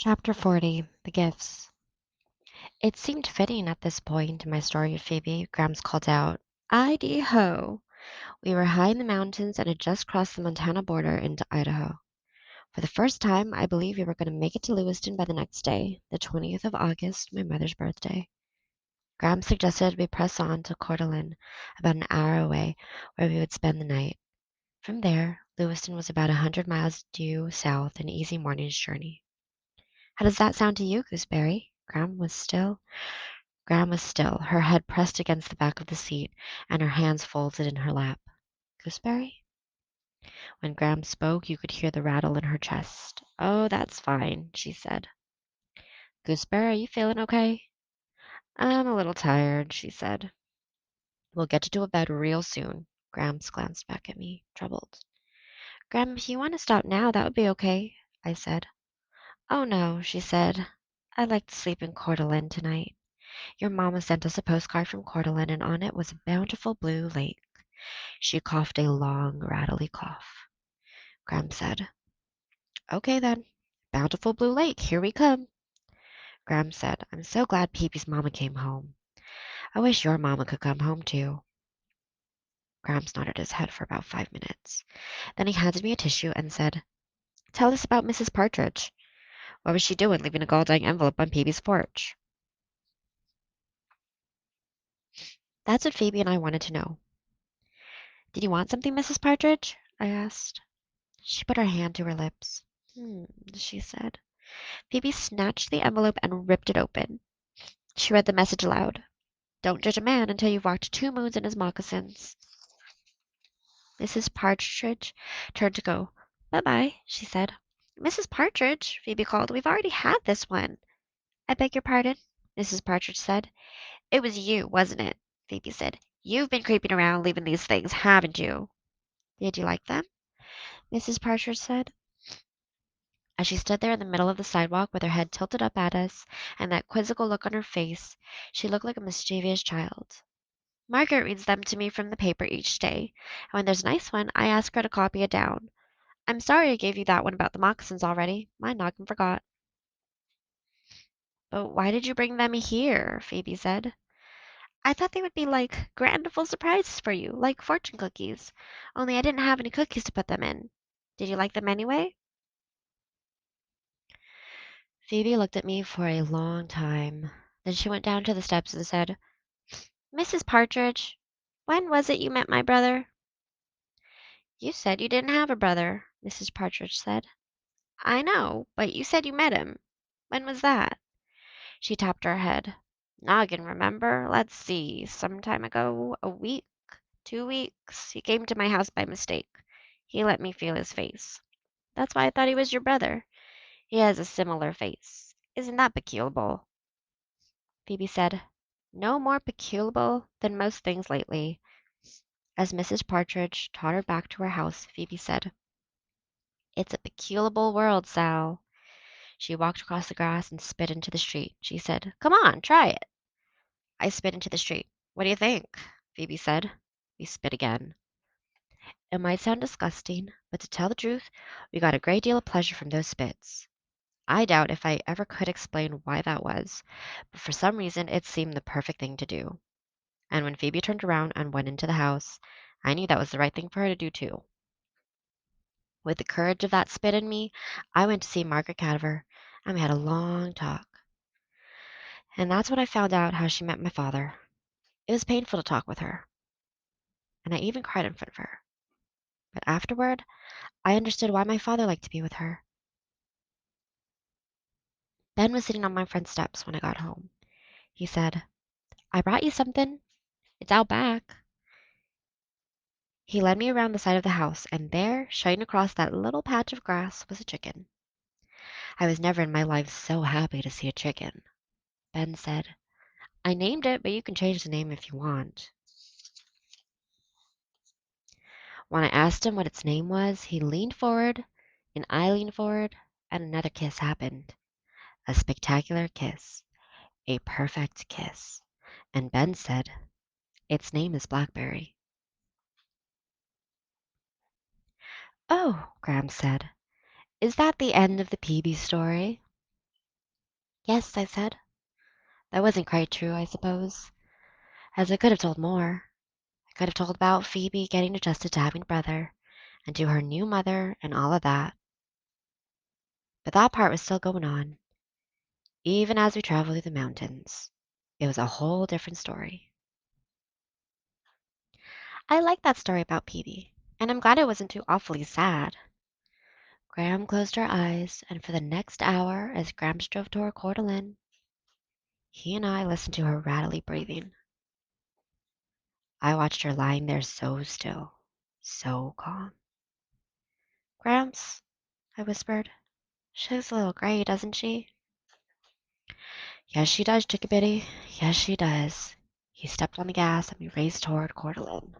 Chapter 40 The Gifts. It seemed fitting at this point in my story with Phoebe. Grams called out, "Idy ho!" We were high in the mountains and had just crossed the Montana border into Idaho. For the first time, I believe we were going to make it to Lewiston by the next day, the 20th of August, my mother's birthday. Grams suggested we press on to Coeur d'Alene, about an hour away, where we would spend the night. From there, Lewiston was about 100 miles due south, an easy morning's journey. How does that sound to you, Gooseberry? Graham was still, her head pressed against the back of the seat, and her hands folded in her lap. Gooseberry? When Graham spoke, you could hear the rattle in her chest. "Oh, that's fine," she said. "Gooseberry, are you feeling okay?" "I'm a little tired," she said. "We'll get you to a bed real soon." Graham glanced back at me, troubled. "Graham, if you want to stop now, that would be okay," I said. "Oh, no," she said. "I'd like to sleep in Coeur d'Alene tonight. Your mamma sent us a postcard from Coeur d'Alene, and on it was a bountiful blue lake." She coughed a long, rattly cough. Graham said, "Okay then. Bountiful Blue Lake, here we come." Graham said, "I'm so glad Peepy's mamma came home. I wish your mamma could come home too." Graham nodded his head for about 5 minutes. Then he handed me a tissue and said, "Tell us about Mrs. Partridge. What was she doing leaving a gold-dang envelope on Peeby's porch?" That's what Phoebe and I wanted to know. "Did you want something, Mrs. Partridge?" I asked. She put her hand to her lips. "Hmm," she said. Phoebe snatched the envelope and ripped it open. She read the message aloud. "Don't judge a man until you've walked 2 moons in his moccasins." Mrs. Partridge turned to go. "Bye-bye," she said. "Mrs. Partridge," Phoebe called, "we've already had this one." "I beg your pardon?" Mrs. Partridge said. "It was you, wasn't it?" Phoebe said. "You've been creeping around leaving these things, haven't you?" "Did you like them?" Mrs. Partridge said. As she stood there in the middle of the sidewalk with her head tilted up at us and that quizzical look on her face, she looked like a mischievous child. "Margaret reads them to me from the paper each day, and when there's a nice one I ask her to copy it down. I'm sorry I gave you that one about the moccasins already. My noggin forgot." "But why did you bring them here?" Phoebe said. "I thought they would be like grandiful surprises for you, like fortune cookies. Only I didn't have any cookies to put them in. Did you like them anyway?" Phoebe looked at me for a long time. Then she went down to the steps and said, "Mrs. Partridge, when was it you met my brother?" "You said you didn't have a brother," Mrs. Partridge said. "I know, but you said you met him. When was that?" She tapped her head. "Noggin, remember? Let's see. Some time ago. A week. 2 weeks. He came to my house by mistake. He let me feel his face. That's why I thought he was your brother. He has a similar face. Isn't that peculiar?" Phoebe said, "No more peculiar than most things lately." As Mrs. Partridge tottered back to her house, Phoebe said, "It's a peculiar world, Sal." She walked across the grass and spit into the street. She said, "Come on, try it." I spit into the street. "What do you think?" Phoebe said. We spit again. It might sound disgusting, but to tell the truth, we got a great deal of pleasure from those spits. I doubt if I ever could explain why that was, but for some reason it seemed the perfect thing to do. And when Phoebe turned around and went into the house, I knew that was the right thing for her to do too. With the courage of that spit in me, I went to see Margaret Cadaver, and we had a long talk. And that's when I found out how she met my father. It was painful to talk with her, and I even cried in front of her. But afterward, I understood why my father liked to be with her. Ben was sitting on my front steps when I got home. He said, "I brought you something. It's out back." He led me around the side of the house, and there, showing across that little patch of grass, was a chicken. I was never in my life so happy to see a chicken. Ben said, "I named it, but you can change the name if you want." When I asked him what its name was, he leaned forward, and I leaned forward, and another kiss happened. A spectacular kiss. A perfect kiss. And Ben said, "Its name is Blackberry." "Oh," Graham said, "is that the end of the Peavy story?" Yes, I said. That wasn't quite true, I suppose, as I could have told more. I could have told about Phoebe getting adjusted to having a brother, and to her new mother, and all of that. But that part was still going on, even as we traveled through the mountains. It was a whole different story. I like that story about Phoebe, and I'm glad it wasn't too awfully sad. Graham closed her eyes, and for the next hour, as Gramps drove toward Coeur d'Alene, he and I listened to her rattly breathing. I watched her lying there so still, so calm. Gramps, I whispered, she looks a little gray, doesn't she? Yes, she does, Chickabiddy. Yes, she does. He stepped on the gas and we raced toward Coeur d'Alene.